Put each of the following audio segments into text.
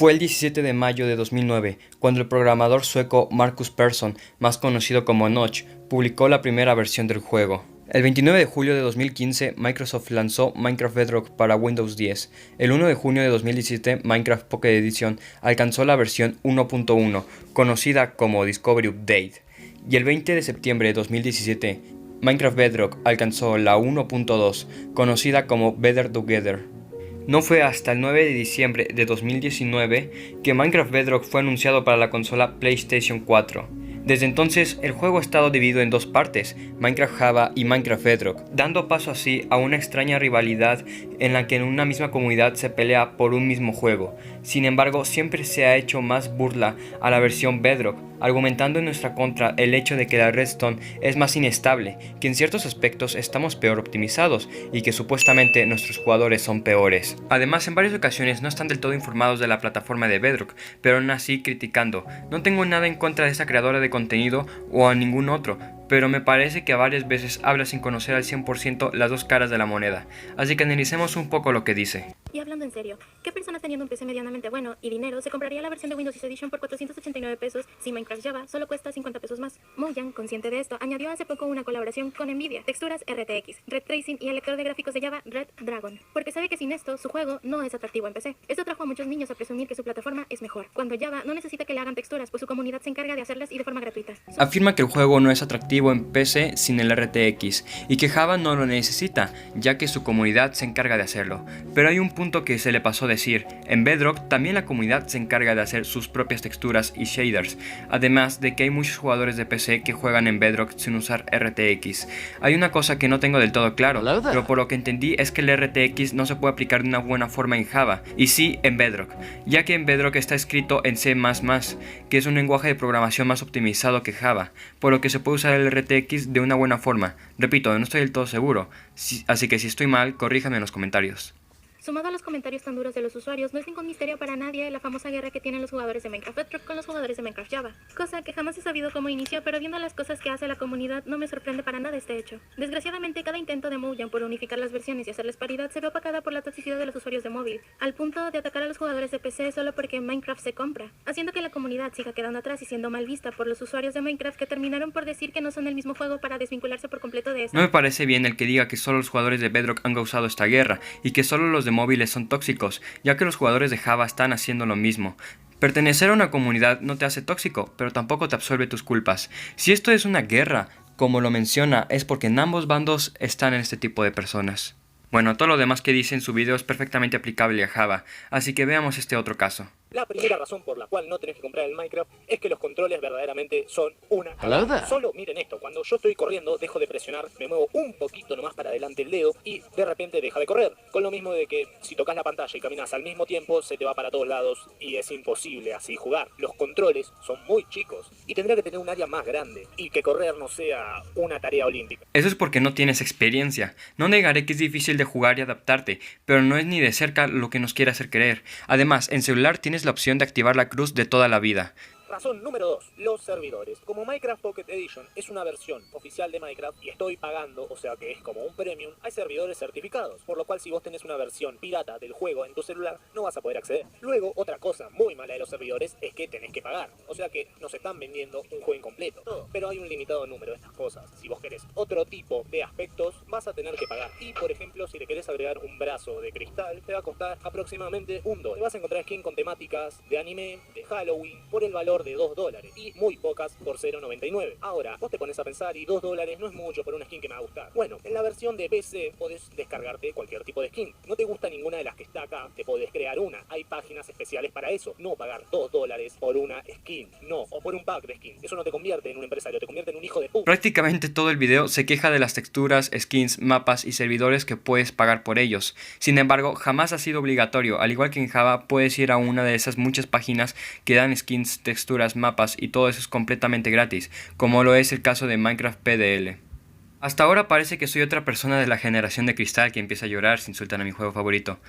Fue el 17 de mayo de 2009 cuando el programador sueco Marcus Persson, más conocido como Notch, publicó la primera versión del juego. El 29 de julio de 2015, Microsoft lanzó Minecraft Bedrock para Windows 10. El 1 de junio de 2017, Minecraft Pocket Edition alcanzó la versión 1.1, conocida como Discovery Update. Y el 20 de septiembre de 2017, Minecraft Bedrock alcanzó la 1.2, conocida como Better Together. No fue hasta el 9 de diciembre de 2019 que Minecraft Bedrock fue anunciado para la consola PlayStation 4. Desde entonces, el juego ha estado dividido en dos partes, Minecraft Java y Minecraft Bedrock, dando paso así a una extraña rivalidad en la que en una misma comunidad se pelea por un mismo juego. Sin embargo, siempre se ha hecho más burla a la versión Bedrock, argumentando en nuestra contra el hecho de que la Redstone es más inestable, que en ciertos aspectos estamos peor optimizados y que supuestamente nuestros jugadores son peores. Además, en varias ocasiones no están del todo informados de la plataforma de Bedrock, pero aún así criticando. No tengo nada en contra de esa creadora de contenido o a ningún otro, pero me parece que varias veces habla sin conocer al 100% las dos caras de la moneda, así que analicemos un poco lo que dice. Y hablando en serio, ¿qué persona teniendo un PC medianamente bueno y dinero se compraría la versión de Windows Edition por 489 pesos si Minecraft Java solo cuesta 50 pesos más? Mojang, consciente de esto, añadió hace poco una colaboración con Nvidia, texturas RTX, Red Tracing y el lector de gráficos de Java Red Dragon, porque sabe que sin esto su juego no es atractivo en PC. Esto trajo a muchos niños a presumir que su plataforma es mejor, cuando Java no necesita que le hagan texturas, pues su comunidad se encarga de hacerlas y de forma gratuita. Afirma que el juego no es atractivo en PC sin el RTX y que Java no lo necesita, ya que su comunidad se encarga de hacerlo. Pero hay un punto que se le pasó decir: en Bedrock también la comunidad se encarga de hacer sus propias texturas y shaders, además de que hay muchos jugadores de PC que juegan en Bedrock sin usar RTX. Hay una cosa que no tengo del todo claro, pero por lo que entendí es que el RTX no se puede aplicar de una buena forma en Java, y sí en Bedrock, ya que en Bedrock está escrito en C++, que es un lenguaje de programación más optimizado que Java, por lo que se puede usar el RTX de una buena forma. Repito, no estoy del todo seguro, así que si estoy mal, corríjame en los comentarios. Sumado a los comentarios tan duros de los usuarios, no es ningún misterio para nadie la famosa guerra que tienen los jugadores de Minecraft Bedrock con los jugadores de Minecraft Java. Cosa que jamás he sabido cómo inició, pero viendo las cosas que hace la comunidad no me sorprende para nada este hecho. Desgraciadamente, cada intento de Mojang por unificar las versiones y hacerles paridad se ve opacada por la toxicidad de los usuarios de móvil, al punto de atacar a los jugadores de PC solo porque Minecraft se compra, haciendo que la comunidad siga quedando atrás y siendo mal vista por los usuarios de Minecraft, que terminaron por decir que no son el mismo juego para desvincularse por completo de esto. No me parece bien el que diga que solo los jugadores de Bedrock han causado esta guerra y que solo los de móviles son tóxicos, ya que los jugadores de Java están haciendo lo mismo. Pertenecer a una comunidad no te hace tóxico, pero tampoco te absuelve tus culpas. Si esto es una guerra, como lo menciona, es porque en ambos bandos están en este tipo de personas. Bueno, todo lo demás que dice en su video es perfectamente aplicable a Java, así que veamos este otro caso. La primera razón por la cual no tenés que comprar el Minecraft es que los controles verdaderamente son una... Solo miren esto, cuando yo estoy corriendo dejo de presionar, me muevo un poquito nomás para adelante el dedo y de repente deja de correr. Con lo mismo de que si tocas la pantalla y caminas al mismo tiempo se te va para todos lados y es imposible así jugar. Los controles son muy chicos y tendría que tener un área más grande y que correr no sea una tarea olímpica. Eso es porque no tienes experiencia. No negaré que es difícil de jugar y adaptarte, pero no es ni de cerca lo que nos quiere hacer creer. Además, en celular tienes la opción de activar la cruz de toda la vida. Razón número 2, los servidores. Como Minecraft Pocket Edition es una versión oficial de Minecraft y estoy pagando, o sea que es como un premium, hay servidores certificados, por lo cual si vos tenés una versión pirata del juego en tu celular no vas a poder acceder. Luego, otra cosa muy mala de los servidores es que tenés que pagar, o sea que nos están vendiendo un juego incompleto, todo. Pero hay un limitado número de estas cosas. Si vos querés otro tipo de aspectos, vas a tener que pagar. Y por ejemplo, si le querés agregar un brazo de cristal, te va a costar aproximadamente $1. Te vas a encontrar skin con temáticas de anime, de Halloween, por el valor de $2 y muy pocas por $0.99. Ahora, vos te pones a pensar y $2 no es mucho por una skin que me va a gustar. Bueno, en la versión de PC podés descargarte cualquier tipo de skin. No te gusta ninguna de las que está acá, te podés crear una. Hay páginas especiales para eso. No pagar $2 por una skin, no, o por un pack de skin. Eso no te convierte en un empresario, te convierte en un hijo de puta. Prácticamente todo el video se queja de las texturas, skins, mapas y servidores que puedes pagar por ellos. Sin embargo, jamás ha sido obligatorio. Al igual que en Java, puedes ir a una de esas muchas páginas que dan skins, texturas, mapas y todo eso es completamente gratis, como lo es el caso de Minecraft PDL. Hasta ahora parece que soy otra persona de la generación de cristal que empieza a llorar si insultan a mi juego favorito.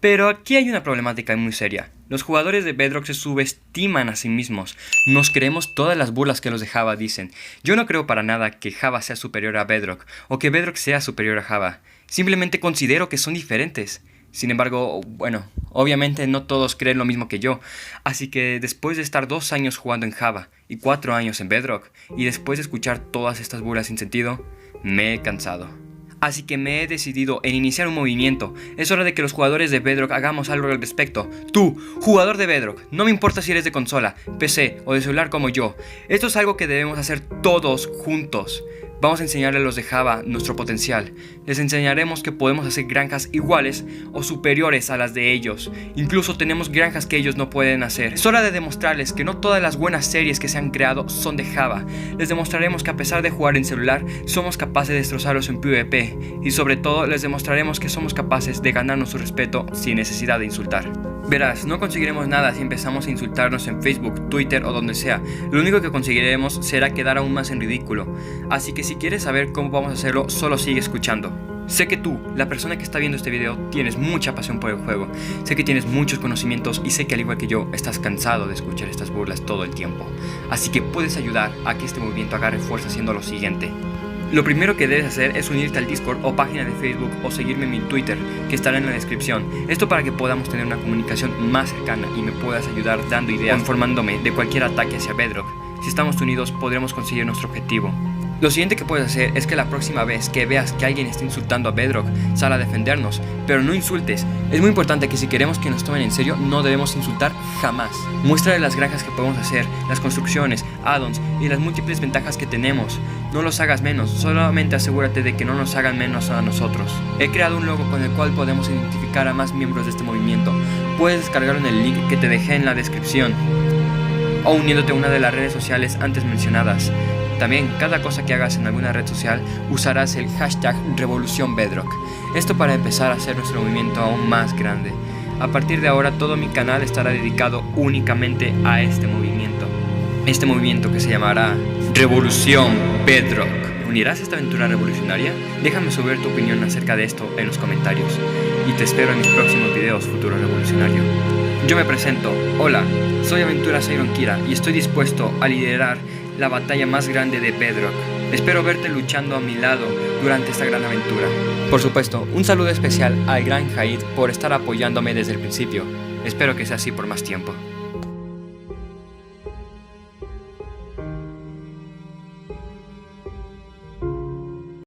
Pero aquí hay una problemática muy seria. Los jugadores de Bedrock se subestiman a sí mismos. Nos creemos todas las burlas que los de Java dicen. Yo no creo para nada que Java sea superior a Bedrock o que Bedrock sea superior a Java. Simplemente considero que son diferentes. Sin embargo, bueno, obviamente no todos creen lo mismo que yo, así que después de estar 2 años jugando en Java y 4 años en Bedrock, y después de escuchar todas estas burlas sin sentido, me he cansado. Así que me he decidido en iniciar un movimiento. Es hora de que los jugadores de Bedrock hagamos algo al respecto. Tú, jugador de Bedrock, no me importa si eres de consola, PC o de celular como yo. Esto es algo que debemos hacer todos juntos. Vamos a enseñarle a los de Java nuestro potencial. Les enseñaremos que podemos hacer granjas iguales o superiores a las de ellos. Incluso tenemos granjas que ellos no pueden hacer. Es hora de demostrarles que no todas las buenas series que se han creado son de Java. Les demostraremos que a pesar de jugar en celular, somos capaces de destrozarlos en PvP. Y sobre todo, les demostraremos que somos capaces de ganarnos su respeto sin necesidad de insultar. Verás, no conseguiremos nada si empezamos a insultarnos en Facebook, Twitter o donde sea. Lo único que conseguiremos será quedar aún más en ridículo. Así que si quieres saber cómo vamos a hacerlo, solo sigue escuchando. Sé que tú, la persona que está viendo este video, tienes mucha pasión por el juego. Sé que tienes muchos conocimientos y sé que al igual que yo, estás cansado de escuchar estas burlas todo el tiempo. Así que puedes ayudar a que este movimiento agarre fuerza haciendo lo siguiente. Lo primero que debes hacer es unirte al Discord o página de Facebook o seguirme en mi Twitter, que estará en la descripción. Esto para que podamos tener una comunicación más cercana y me puedas ayudar dando ideas o informándome de cualquier ataque hacia Bedrock. Si estamos unidos podremos conseguir nuestro objetivo. Lo siguiente que puedes hacer es que la próxima vez que veas que alguien está insultando a Bedrock, sal a defendernos, pero no insultes. Es muy importante que si queremos que nos tomen en serio, no debemos insultar jamás. Muéstrale las granjas que podemos hacer, las construcciones, add-ons y las múltiples ventajas que tenemos. No los hagas menos, solamente asegúrate de que no nos hagan menos a nosotros. He creado un logo con el cual podemos identificar a más miembros de este movimiento. Puedes descargarlo en el link que te dejé en la descripción o uniéndote a una de las redes sociales antes mencionadas. También, cada cosa que hagas en alguna red social, usarás el hashtag RevoluciónBedrock. Esto para empezar a hacer nuestro movimiento aún más grande. A partir de ahora, todo mi canal estará dedicado únicamente a este movimiento. Este movimiento que se llamará Revolución Bedrock. ¿Unirás a esta aventura revolucionaria? Déjame saber tu opinión acerca de esto en los comentarios. Y te espero en mis próximos videos, futuro revolucionario. Yo me presento. Hola, soy Aventuras Iron Kira y estoy dispuesto a liderar la batalla más grande de Bedrock. Espero verte luchando a mi lado durante esta gran aventura. Por supuesto, un saludo especial al gran Haid por estar apoyándome desde el principio. Espero que sea así por más tiempo.